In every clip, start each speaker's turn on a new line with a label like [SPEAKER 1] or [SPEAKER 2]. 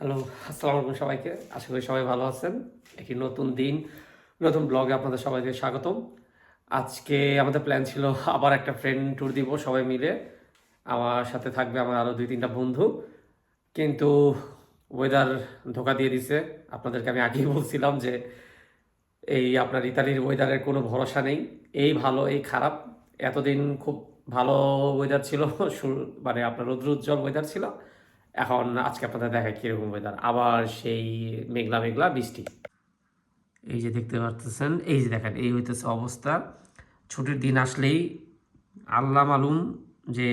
[SPEAKER 1] Hello, আসসালামু আলাইকুম সবাইকে। আশা করি সবাই ভালো আছেন। একটি নতুন দিন, নতুন ব্লগে আপনাদের সবাইকে স্বাগতম। আজকে আমাদের প্ল্যান ছিল আবার একটা ফ্রেন্ড ট্যুর দিব সবাই মিলে। আমার সাথে থাকবে আমার আরও 2-3টা বন্ধু। কিন্তু ওয়েদার ধোঁকা দিয়ে দিছে। আপনাদেরকে আমি আগেই বলছিলাম যে এই আপনার ইতালির ওয়েদারের কোনো ভরসা নেই। এই ভালো, এই খারাপ। এতদিন খুব ভালো ওয়েদার ছিল, মানে আপনার রৌদ্রোজ্জ্বল ওয়েদার ছিল। এখন আজকে আপনাদের দেখায় কীরকম ওয়েদার, আবার সেই মেঘলা মেঘলা বৃষ্টি। এই যে দেখতে পাচ্ছেন, এই যে দেখেন, এই হইতেছে অবস্থা। ছুটির দিন আসলেই আল্লাহ মালুম যে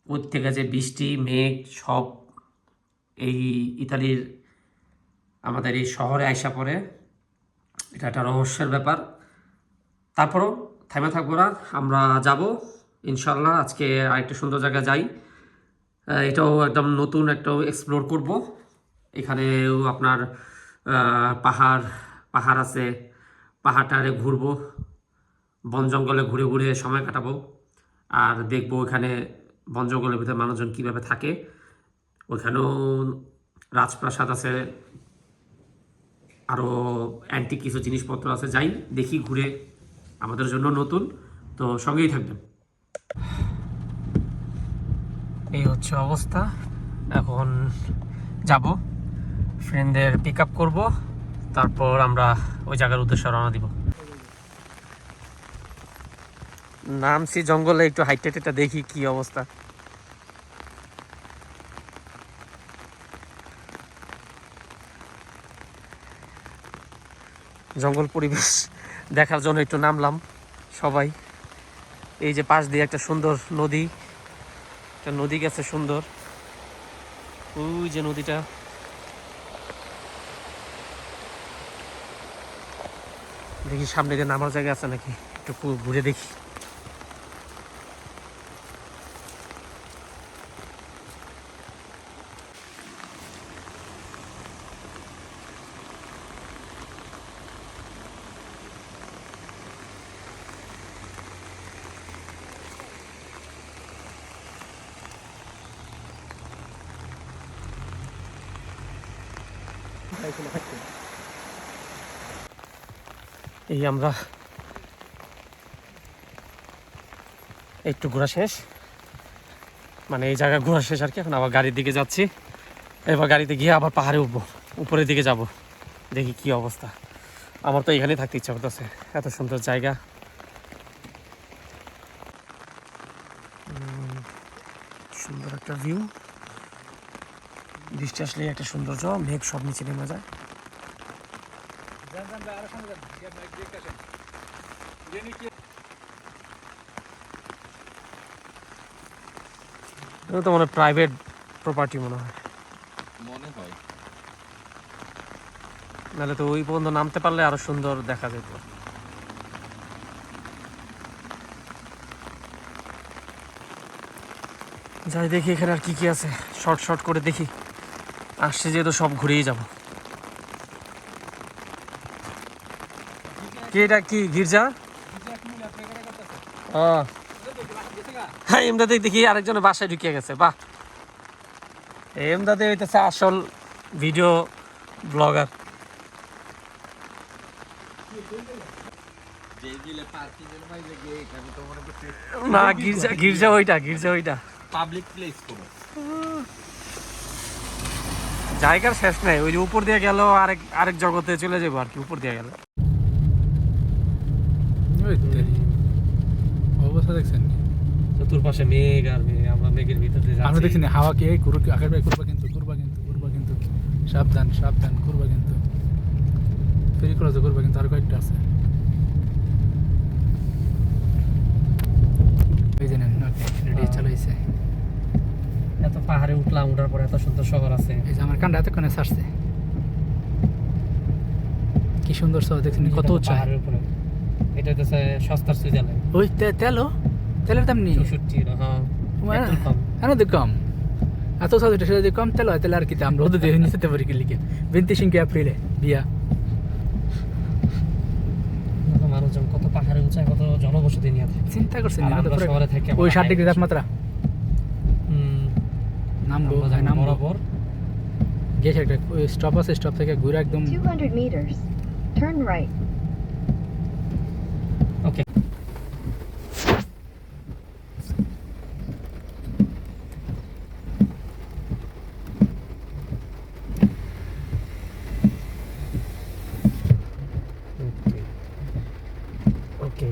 [SPEAKER 1] ওর থেকে যে বৃষ্টি মেঘ সব এই ইতালির আমাদের এই শহরে আইসা পড়ে। এটা একটা রহস্যের ব্যাপার। তারপরও থেমে থাকবো না, আমরা যাব ইনশাল্লাহ। আজকে আরেকটা সুন্দর জায়গায় যাই। এটাও একদম নতুন একটা এক্সপ্লোর করব। এখানেও আপনার পাহাড় পাহাড় আছে, পাহাড়টারে ঘুরবো, বন জঙ্গলে ঘুরে ঘুরে সময় কাটাবো। আর দেখবো এখানে বন জঙ্গলের ভিতরে মানুষজন কীভাবে থাকে। ওইখানেও রাজপ্রাসাদ আছে, আরও অ্যান্টিক কিছু জিনিসপত্র আছে। যাই দেখি ঘুরে, আমাদের জন্য নতুন, তো সঙ্গেই থাকবেন। এই হচ্ছে অবস্থা। এখন যাব, ফ্রেন্ডদের পিক আপ করবো, তারপর আমরা ওই জায়গার উদ্দেশ্যে রওনা দিব। নামছি জঙ্গলে, একটু হাইটে টেটা দেখি কি অবস্থা। জঙ্গল পরিবেশ দেখার জন্য একটু নামলাম সবাই। এই যে পাশ দিয়ে একটা সুন্দর নদী, একটা নদী গেছে সুন্দর, ওই যে নদীটা। দেখি সামনে দিয়ে নামার জায়গা আছে নাকি, একটু ঘুরে দেখি। এই আমরা একটু ঘোরা শেষ, মানে এই জায়গা ঘোরা শেষ আর কি। এখন আবার গাড়ির দিকে যাচ্ছি। এবার গাড়িতে গিয়ে আবার পাহাড়ে উঠবো, উপরের দিকে যাব, দেখি কি অবস্থা। আমার তো এখানেই থাকতে ইচ্ছা করতেছে, এত সুন্দর জায়গা। সুন্দর একটা ভিউ, বৃষ্টি আসলে একটা সৌন্দর্য, মেঘ সব নিচে নেমে যায়। এটা তো মনে হয় প্রাইভেট প্রপার্টি মনে হয়, নাহলে তো ওই পর্যন্ত নামতে পারলে আরো সুন্দর দেখা যেত। যাই দেখি এখানে আর কি কি আছে, শর্ট শর্ট করে দেখি। আসছে যেহেতু সব ঘুরেই যাব। কি এটা, কি গির্জা? ও হ্যাঁ, এমদাদে দেখি আরেকজনের বাসায় ঢুকিয়ে গেছে। বাহ, এমদাদে হইতেছে আসল ভিডিও ব্লগার। না, গির্জা গির্জা ওইটা, গির্জা ওইটা
[SPEAKER 2] পাবলিক প্লেস কোন
[SPEAKER 1] জায়গার শেষ নাই। ওই যে উপর দিয়ে গেল আরেক জগতে চলে যাবো আর কি, উপর দিয়ে গেল।
[SPEAKER 3] অবস্থা দেখছেন,
[SPEAKER 1] চতুর্পাশে মেঘ আর মেঘ, আমরা মেঘের ভিতরে
[SPEAKER 3] আমরা দেখছি না হাওয়া কে আগের ভাই করবা কিন্তু সাবধান সাবধান করবা কিন্তু, ফেরি ক্রস করবা কিন্তু, আর কয়েকটা আছে এই জানেন রেডি চালাইছে।
[SPEAKER 1] এত পাহাড়ে উঠলাম, উঠার পর এত সুন্দর শহর আছে।
[SPEAKER 3] এই যে আমার কান্ডা এতক্ষণে ছাড়ছে, কি সুন্দর শহর দেখছেন, কত উঁচা
[SPEAKER 1] পাহাড়ের উপরে। এটা হচ্ছে সস্তার সুইজারল্যান্ড।
[SPEAKER 3] ওই তেলের দাম নেই
[SPEAKER 1] 64। হ্যাঁ, একদম কম।
[SPEAKER 3] হ্যাঁ তো কম, এত সহজ সেটা যদি কম তেল হয় তাহলে আর কি আমরা রোদে দিয়ে নিতে পারি কি লিখে 25 এপ্রিলে বিয়া।
[SPEAKER 1] মানুষজন কত পাহাড়ে উঁচায়, কত জনবসতি নিয়ে থাকে।
[SPEAKER 3] চিন্তা করছেন
[SPEAKER 1] শহরে থেকে
[SPEAKER 3] ওই 60 ডিগ্রি তাপমাত্রা, নামবো
[SPEAKER 1] আমরা যাবো
[SPEAKER 3] নামবো
[SPEAKER 1] বরাবর।
[SPEAKER 3] গেছে একটা স্টপ আছে, স্টপ থেকে ঘুরে একদম
[SPEAKER 2] 200 meters. Turn right.
[SPEAKER 1] ওকে ওকে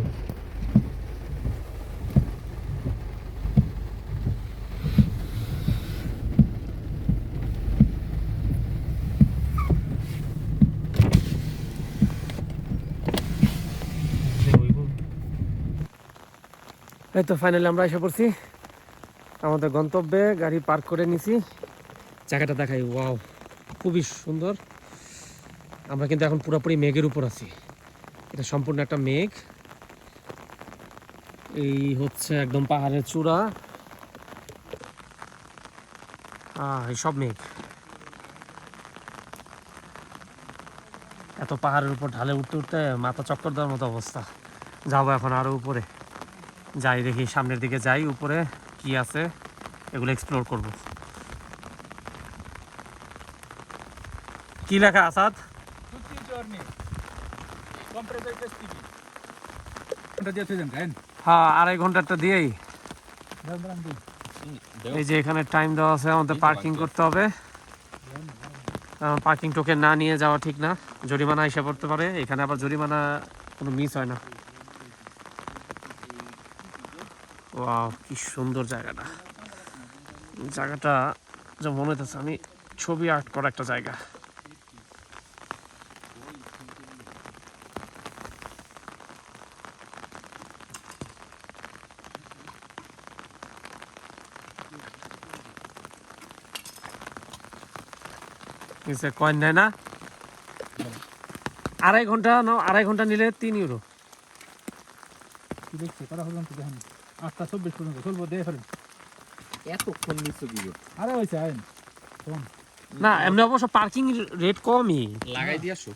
[SPEAKER 1] এই তো ফাইনালি আমরা এসে পড়ছি আমাদের গন্তব্যে। গাড়ি পার্ক করে নিছি। জায়গাটা দেখাই, ওয়াও, খুবই সুন্দর। আমরা কিন্তু এখন পুরোপুরি মেঘের উপর আছি। এটা সম্পূর্ণ একটা মেঘ। এই হচ্ছে একদম পাহাড়ের চূড়া। এই সব মেঘ। এত পাহাড়ের উপর ঢালে উঠতে উঠতে মাথা চক্কর দেওয়ার মতো অবস্থা। যাবো এখন আরো উপরে, যাই দেখি সামনের দিকে, যাই উপরে কি আছে এগুলো এক্সপ্লোর করব। কি লেখা আসাদ? হ্যাঁ, 2.5 ঘন্টাটা দিয়েই। এই যে এখানে টাইম দেওয়া আছে, আমাদের পার্কিং করতে হবে। পার্কিং টোকেন না নিয়ে যাওয়া ঠিক না, জরিমানা এসে পড়তে পারে। এখানে আবার জরিমানা কোনো মিস হয় না। ওয়াও, কি সুন্দর জায়গাটা। জায়গাটা যা মনে হচ্ছে আমি ছবি আর্ট করা একটা জায়গা। কয়েন নেয় না? 2.5 ঘন্টা নাও, 2.5 ঘন্টা নিলে 3 ইউরো।
[SPEAKER 3] দেখছি করা হলাম তো দেখেন 8:24 পর্যন্ত চলবো দিয়ে ফেলেন।
[SPEAKER 4] এতক্ষণ নিচ্ছ কি গো?
[SPEAKER 3] আরে হয়েছে আইন কম।
[SPEAKER 1] না, এমনি অবশ্য পার্কিং রেট কমই।
[SPEAKER 4] লাগাই দিয়ে আসো।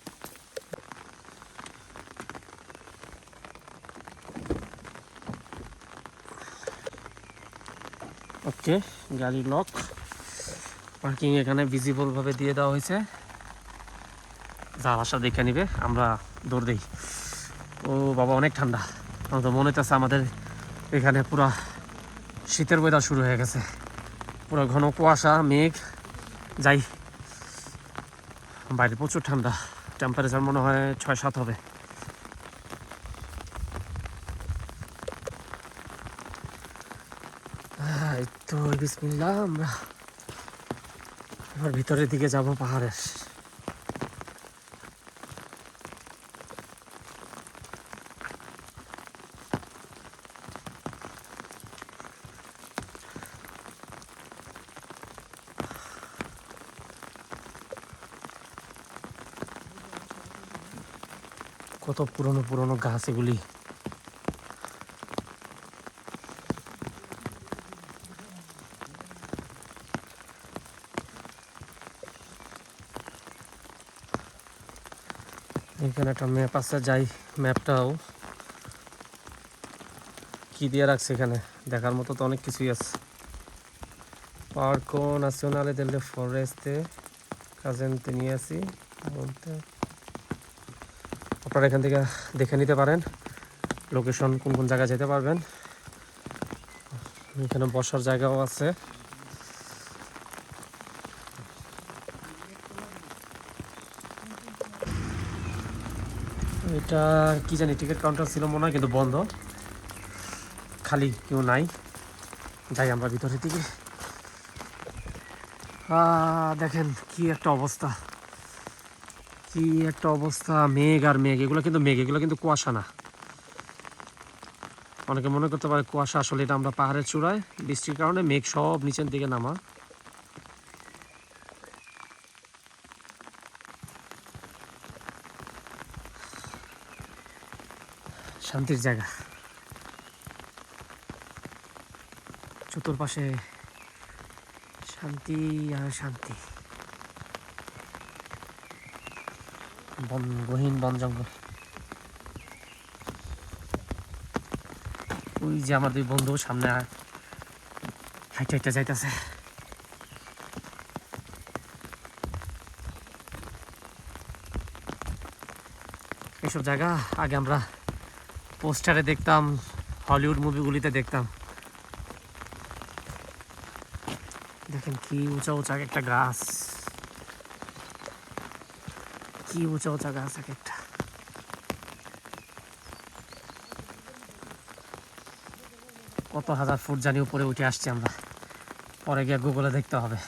[SPEAKER 1] ওকে, গাড়ি লক। পার্কিং এখানে ভিজিবল ভাবে দিয়ে দেওয়া হয়েছে। যা আশা দেখে নিবে, আমরা দৌড় দিই। ও বাবা, অনেক ঠান্ডা। আমার তো মনে হচ্ছে আমাদের এখানে পুরা শীতের ওয়েদার শুরু হয়ে গেছে। পুরো ঘন কুয়াশা, মেঘ। যাই, বাইরে প্রচুর ঠান্ডা। টেম্পারেচার মনে হয় 6-7 হবে। এই তো বিসমিল্লাহ, আমরা এবার ভিতরের দিকে যাব পাহাড়ের। কত পুরনো পুরনো গাছ এগুলি। এখানে একটা ম্যাপ আছে, যাই ম্যাপটাও কি দিয়ে রাখছে এখানে, দেখার মতো তো অনেক কিছুই আছে। পার্কো নাসিওনালে দেলে ফরেস্তে কাজেনতে নিয়ে আসি বলতে। আপনারা এখান থেকে দেখে নিতে পারেন লোকেশন, কোন কোন জায়গায় যেতে পারবেন। এখানে বসার জায়গাও আছে। এটা কি জানি, টিকিট কাউন্টার ছিল মনে হয়, কিন্তু বন্ধ, খালি, কেউ নাই। যাই আমরা ভিতরের দিকে। দেখেন কি একটা অবস্থা, কি একটা অবস্থা। মেঘ আর মেঘ, এগুলো কিন্তু মেঘ, এগুলো কিন্তু কুয়াশা না। অনেকে মনে করতে পারে কুয়াশা, আসলে এটা আমরা পাহাড়ের চূড়ায়, বৃষ্টির কারণে মেঘ সব নিচের দিকে নামা। শান্তির জায়গা, চতুর্পাশে শান্তি আর শান্তি। গহীন বন জঙ্গল। ওই যে আমার 2 বন্ধু সামনে হাইটে হাইটে যাইতেছে। এইসব জায়গা আগে আমরা পোস্টারে দেখতাম, হলিউড মুভিগুলিতে দেখতাম। দেখেন কি উঁচা উঁচা একটা গাছ, কি উঁচা উঁচা গাছ এক একটা। কত হাজার ফুট জানি উপরে উঠে আসছি আমরা, পরে গিয়ে গুগলে দেখতে হবে।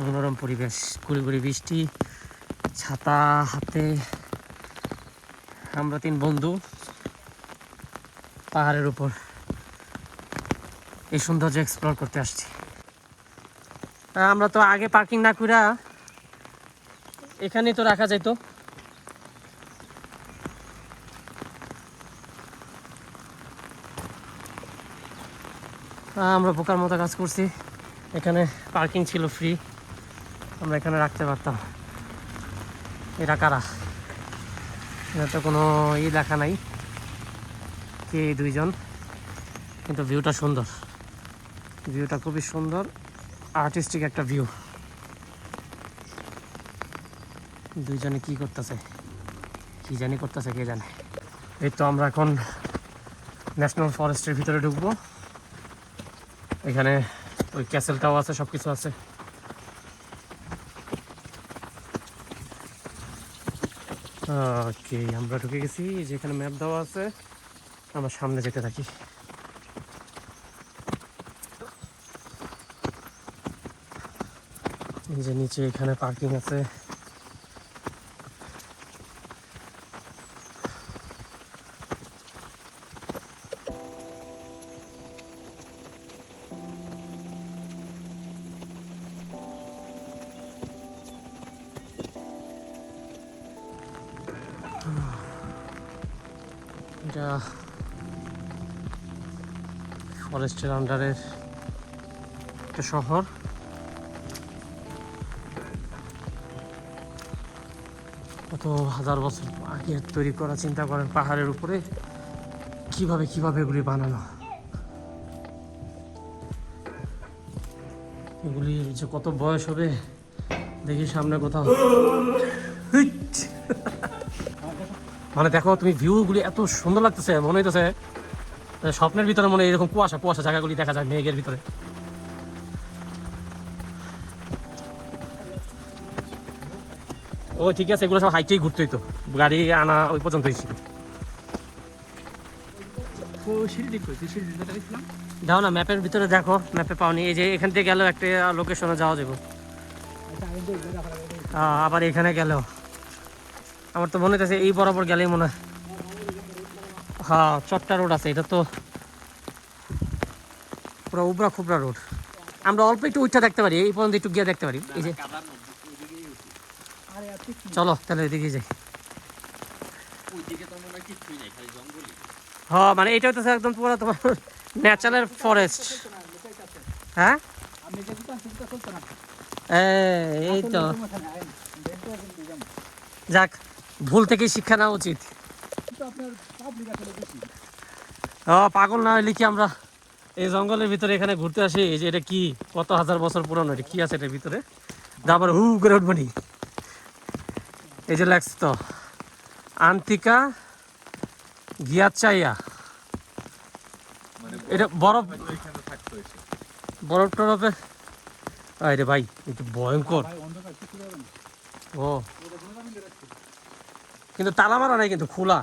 [SPEAKER 1] মনোরম পরিবেশ, গুড়ি গুড়ি বৃষ্টি, ছাতা হাতে আমরা 3 বন্ধু পাহাড়ের উপর এই সৌন্দর্য এক্সপ্লোর করতে আসছি। আমরা তো আগে পার্কিং না কইরা এখানেই তো রাখা যাইতো। আমরা বোকার মতো কাজ করছি, এখানে পার্কিং ছিল ফ্রি, আমরা এখানে রাখতে পারতাম। এরা কারা? এটা তো কোনো লেখা নাই কে এই 2 জন, কিন্তু ভিউটা সুন্দর, ভিউটা খুবই সুন্দর, আর্টিস্টিক একটা ভিউ। 2 জনে কি করতেছে, কি জানি করতেছে, কে জানে। এই তো আমরা এখন ন্যাশনাল ফরেস্টের ভিতরে ঢুকবো। এখানে ওই ক্যাসেলটাও আছে, সব কিছু আছে। ওকে, আমরা ঢুকে গেছি। যেখানে ম্যাপ দেওয়া আছে, আমরা সামনে যেতে থাকি। এই যে নিচে এখানে পার্কিং আছে। এটা ফরেস্টের আন্ডারের একটা শহর। কত হাজার বছর আগে তৈরি করা, চিন্তা করেন পাহাড়ের উপরে কিভাবে কিভাবে এগুলি বানানো। এগুলি যে কত বয়স হবে দেখি সামনে কোথাও। হিট! মানে দেখো তুমি, ভিউগুলি এত সুন্দর লাগতেছে, মনে হইতেছে স্বপ্নের ভিতরে মনে হয় এরকম কুয়াশা কুয়াশা জায়গাগুলি দেখা যায় মেঘের ভিতরে। ও ঠিক আছে, এগুলো সব হাইটেই ঘুরতে হইতো, গাড়ি আনা ওই পর্যন্তই ছিল। যাও না, ম্যাপের ভিতরে দেখো, ম্যাপে পাওনি। এই যে এখান থেকে গেলেও একটা লোকেশনে যাওয়া যাবে। আবার এখানে গেলেও আমার তো মনে হচ্ছে এই বরাবর গেলেই মনে হয়। হ্যাঁ, চট্টা রোড আছে, এটা তো পুরো উবরা খুবরা রোড। আমরা অল্প একটু উঠে দেখতে পারি, এই পর্যন্ত একটু গিয়ে দেখতে পারি। এই যে চলো তাহলে এদিকে যাই। হ্যাঁ, মানে এটা হচ্ছে একদম পুরো তোমার ন্যাচারাল ফরেস্ট। হ্যাঁ, এই তো যাক, ভুল থেকে শিক্ষা নেওয়া উচিত। পাগল না হইলে কি আমরা এই জঙ্গলের ভিতরে এখানে ঘুরতে আসি? এই যে এটা কি, কত হাজার বছর পুরানো, এটা কি আছে এটার ভিতরে? আবার হু করে উঠবনি। এই যে লেখছে তো আন্তিকা গিয়াচাইয়া, এটা বরফ বরফ টরফে। আরে ভাই, এটা ভয়ঙ্কর। ও কিন্তু তালা মারা নাই, কিন্তু খোলা।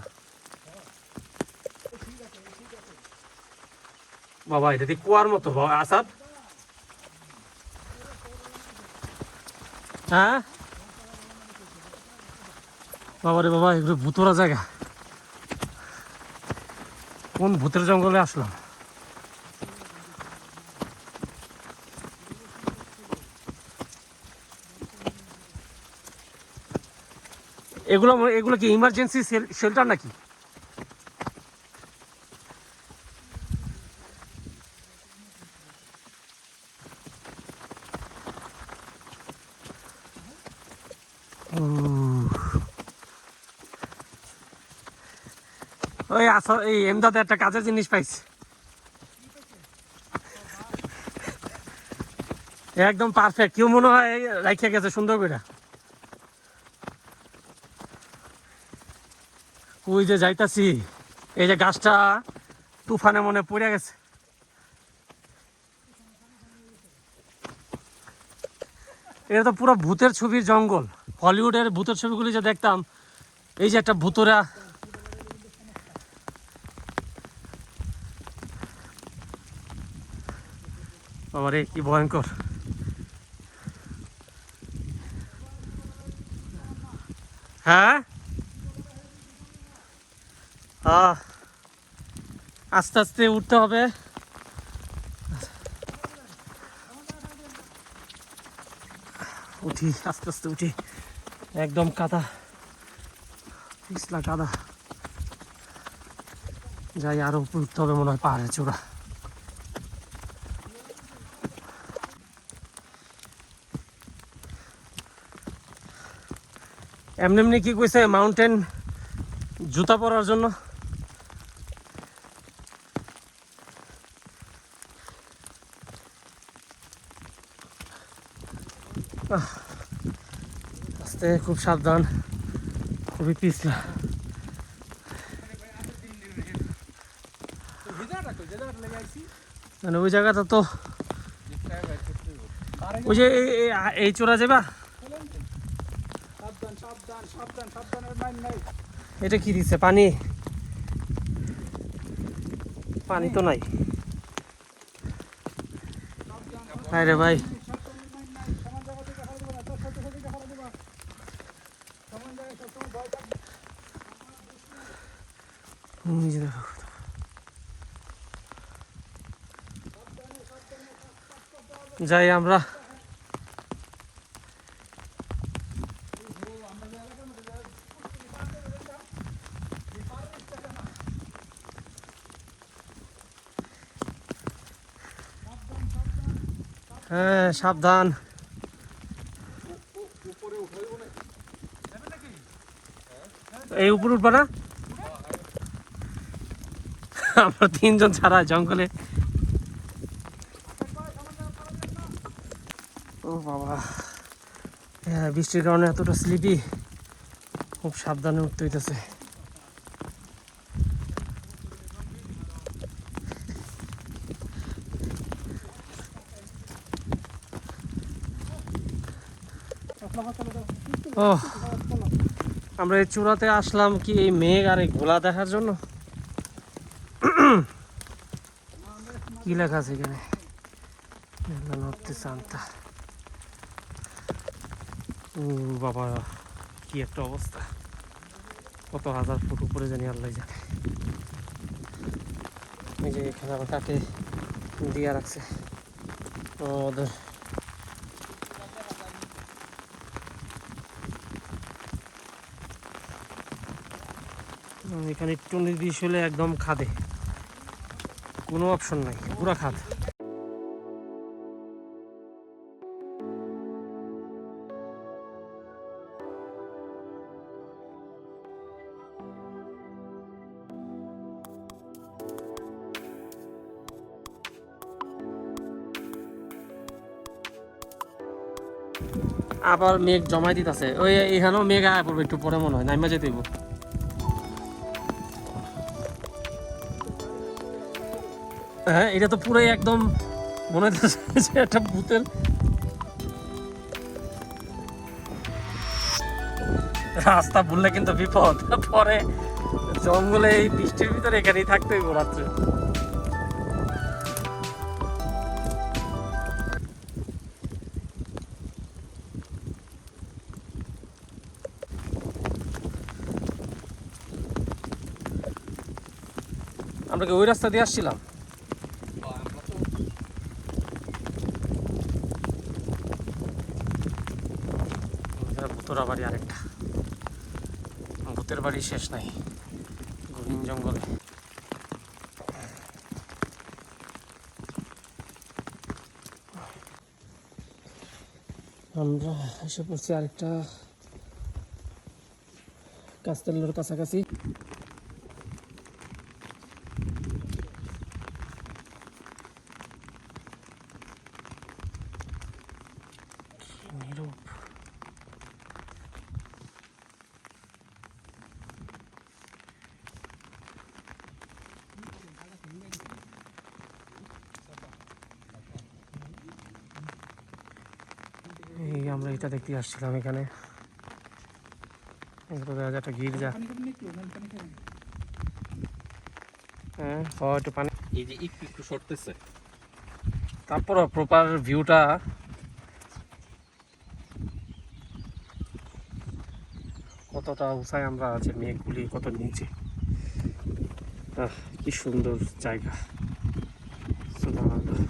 [SPEAKER 1] বাবা, এটা দিয়ে কুয়ার মতো আসাদ। হ্যাঁ বাবা রে বাবা, এগুলো ভূতরা জায়গা। কোন ভূতের জঙ্গলে আসলাম? এগুলো এগুলো কি ইমার্জেন্সি শেল্টার নাকি? ওই আসো, এই এমদাদে একটা কাজের জিনিস পাইছি, একদম পারফেক্ট। কেউ মনে হয় রাখিয়া গেছে সুন্দর করে। ওই যে যাইতাছি, এই যে গাছটা তুফানে মনে পড়ে গেছে। এটা তো পুরো ভূতের ছবির জঙ্গল। হলিউডের ভূতের ছবিগুলি যে দেখতাম, এই যে একটা ভূতরা, বাবারে কি ভয়ঙ্কর। হ্যাঁ, আস্তে আস্তে উঠতে হবে। উঠি, আস্তে আস্তে উঠি, একদম কাদা, পিছলা কাদা। যাই, আরো উপরে উঠতে হবে মনে হয়, পাহাড়ের চূড়া। এমনি এমনি কি কইছে মাউন্টেন জুতা পরার জন্য। আস্তে, খুব সাবধান, খুবই পিছলা। মানে ওই জায়গাটা তো, ওই যে এই চূড়া যাবা। এটা কি দিচ্ছে? পানি? পানি তো নাই। হায় রে ভাই, যাই আমরা। হ্যাঁ, সাবধান। এই উপরে উঠবা না? আমরা তিনজন ছাড়া জঙ্গলে। ও বাবা, হ্যাঁ, বৃষ্টির কারণে এতটা স্লিপি, খুব সাবধানে উঠতে হইতেছে। ও, আমরা এই চূড়াতে আসলাম কি এই মেঘ আর এই ঘোলা দেখার জন্য? কি লেখা আছে এখানে? সান্তা। ও বাবা, কি একটা অবস্থা! কত হাজার ফুট উপরে জানি, আল্লাহ জানে। এই যে এখানে আবার কাকে দিয়া রাখছে ওদের। এখানে একটু নির্দিষ্ট হলে একদম খাদে, কোনো অপশন নাই, পুরা খাদ। আবার মেঘ জমাই দিতেছে, ওই এখানেও মেঘ আয়া পড়বে একটু পরে মনে হয়, নাইমা যেতে হইব। হ্যাঁ, এটা তো পুরাই একদম মনে হচ্ছে একটা ভূতের। রাস্তা ভুললে কিন্তু বিপদ, পরে জঙ্গলে এই বৃষ্টির ভিতরে এখানেই থাকতে হইব রাত্রে। আমরা কি ওই রাস্তা দিয়ে আসছিলাম? ভূতরা বাড়ি আরেকটা, ভূতের বাড়ি শেষ নাই গহীন জঙ্গলে। আমরা এসে পড়ছি আরেকটা কাস্তেলের কাছাকাছি। আমরা এটা দেখতে আসছিলাম এখানে। এগুলো দেখা যায় একটা গির্জা। হ্যাঁ, একটু পানি।
[SPEAKER 4] এই যে একটু একটু সরতেছে।
[SPEAKER 1] তারপরও প্রপার ভিউটা কতটা উঁচায় আমরা আছি, মেঘগুলি কত নিচে। কি সুন্দর জায়গা, সুবহানাল্লাহ।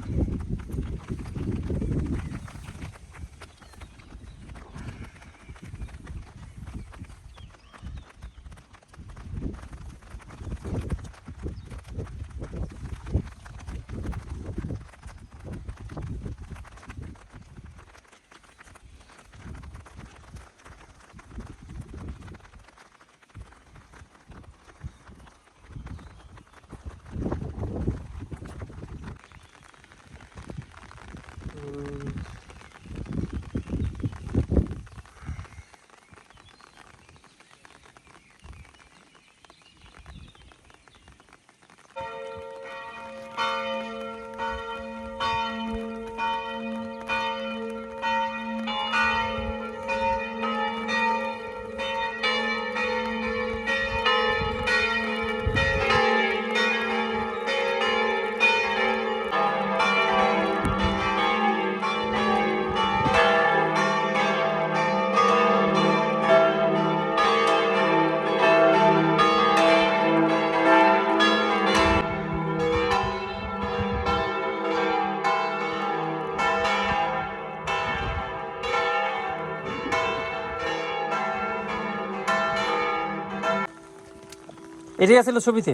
[SPEAKER 1] এটাই আছিল ছবিতে।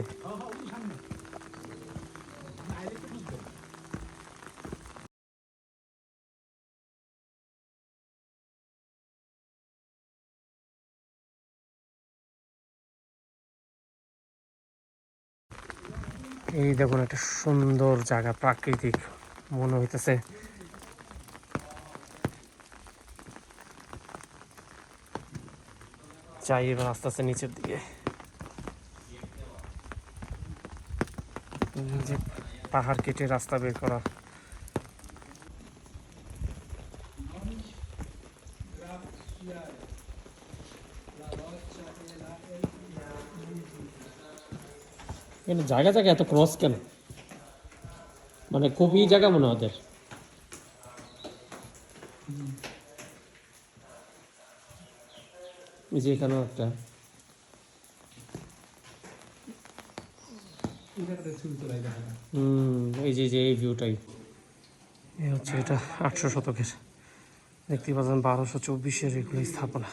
[SPEAKER 1] এই দেখুন একটা সুন্দর জায়গা, প্রাকৃতিক মনে হইতেছে। যাই এবার আস্তে আস্তে নিচের দিকে। এই যে পাহাড় কেটে রাস্তা বের করা। এখানে জায়গা জায়গা এত ক্রস কেন? মানে খুবই জায়গা মনে হয় ওদের। এই যে এখানেও একটা, এই যে এই ভিউটাই। এই হচ্ছে এটা 800 শতকের, দেখতে পাচ্ছেন 1224-এর এগুলো স্থাপনা।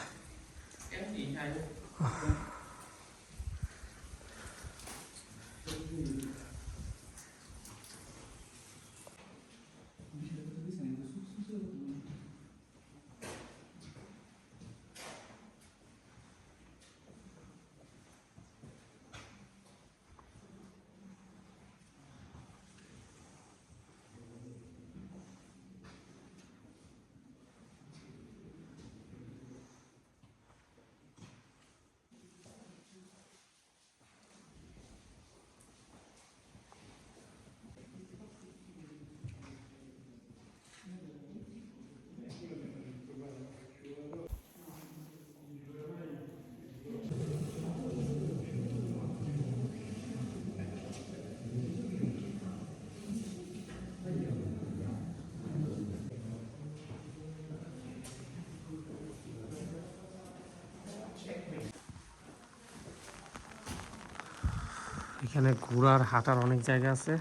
[SPEAKER 1] এখানে ঘোরার হাঁটার অনেক জায়গা আছে।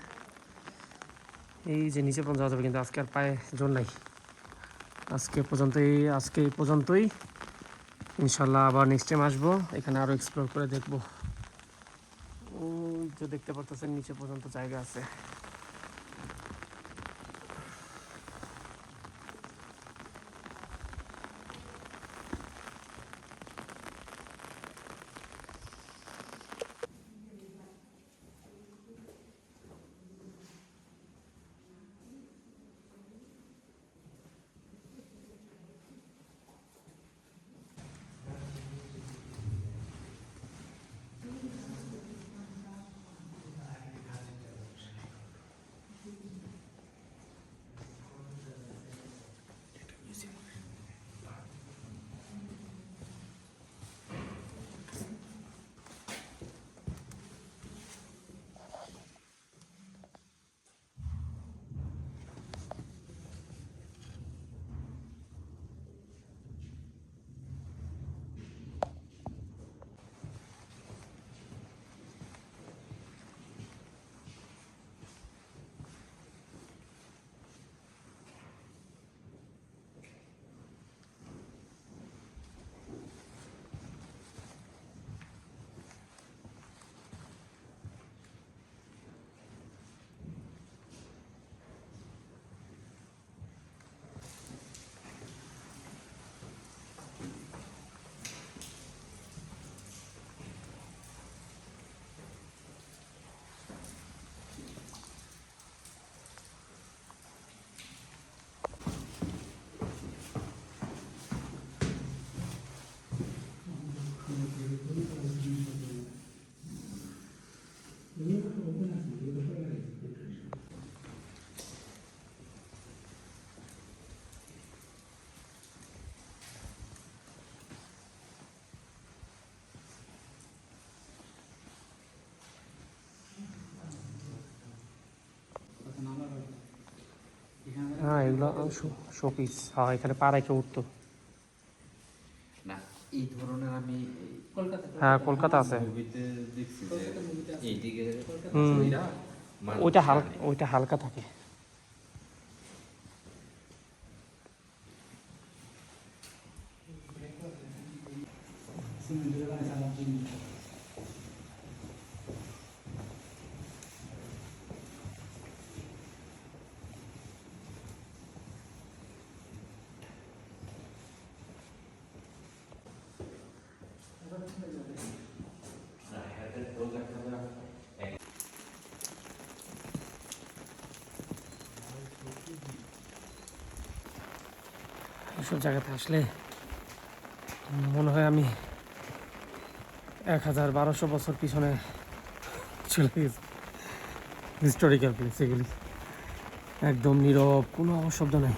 [SPEAKER 1] এই যে নিচে পর্যন্ত যাওয়া যাবে, কিন্তু আজকে আর পায়ে জোর নাই। আজকে এই পর্যন্তই। ইনশাল্লাহ আবার নেক্সট টাইম আসবো, এখানে আরও এক্সপ্লোর করে দেখবো। ওই যে দেখতে পারতেছেন নিচে পর্যন্ত জায়গা আছে। এগুলো শোপিস। হ্যাঁ, এখানে পা রেখে উঠতো।
[SPEAKER 4] না এই ধরনের আমি
[SPEAKER 1] হ্যাঁ, কলকাতা আছে।
[SPEAKER 4] মুভিতে দেখছি যে এইদিকে
[SPEAKER 1] হুম।
[SPEAKER 4] চইরা মানুষ
[SPEAKER 1] ওইটা হালকা থাকে। এসব জায়গাতে আসলে মনে হয় আমি 1200 বছর পিছনে চলে গেছি। হিস্টোরিক্যাল প্লেস এগুলি, একদম নীরব, কোনো আওয়াজ শব্দ নাই,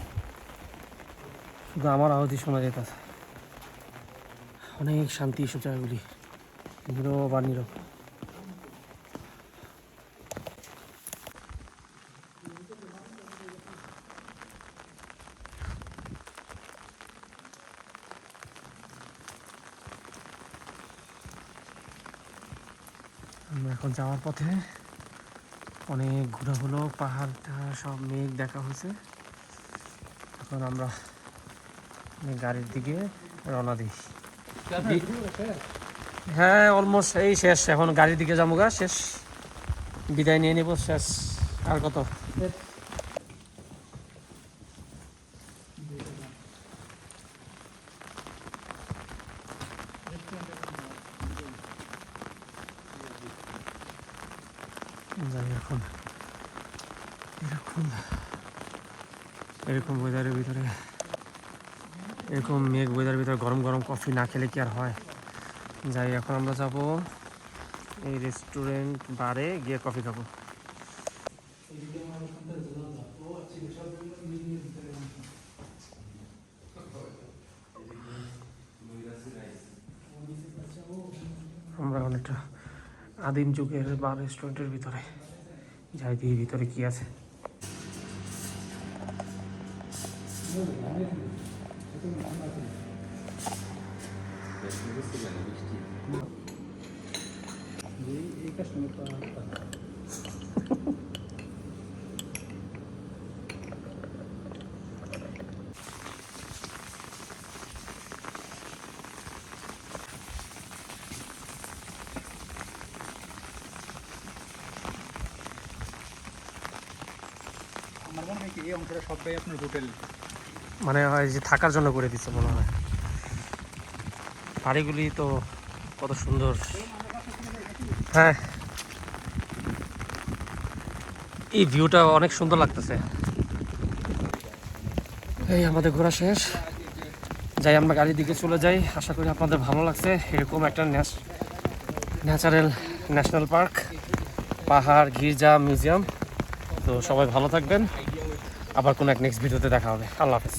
[SPEAKER 1] শুধু আমার আওয়াজই শোনা যেতেছে। অনেক শান্তি এসব জায়গাগুলি, নীরব আর নীরব। আমরা এখন যাওয়ার পথে অনেক ঘোরা হলো, পাহাড় সব মেঘ দেখা হয়েছে। এখন আমরা গাড়ির দিকে রওনা দিই। হ্যাঁ, অলমোস্ট এই শেষ, এখন গাড়ির দিকে যাবো গা, শেষ, বিদায় নিয়ে নেব, শেষ। আর কত? যাই এখন এরকম ওয়েদারের ভিতরে, এরকম মেঘ ওয়েদারের ভিতরে গরম গরম কফি না খেলে কি আর হয়। যাই, এখন আমরা যাব এই রেস্টুরেন্ট বারে গিয়ে কফি খাবো। আমরা অনেকটা আদিম যুগের বার রেস্টুরেন্টের ভিতরে যাই, দিয়ে ভিতরে কি আছে।
[SPEAKER 3] আমার মনে হয় কি এই অংশটা সবটাই আপনার হোটেল,
[SPEAKER 1] মানে হয় যে থাকার জন্য করে দিচ্ছে মনে হয়। বাড়িগুলি তো কত সুন্দর। হ্যাঁ, এই ভিউটা অনেক সুন্দর লাগতেছে। এই আমাদের ঘোরা শেষ, যাই আমরা গাড়ির দিকে চলে যাই। আশা করি আপনাদের ভালো লাগছে। এরকম একটা ন্যাচারাল ন্যাশনাল পার্ক, পাহাড়, গির্জা, মিউজিয়াম। তো সবাই ভালো থাকবেন, আবার কোনো এক নেক্সট ভিডিওতে দেখা হবে। আল্লাহ হাফেজ।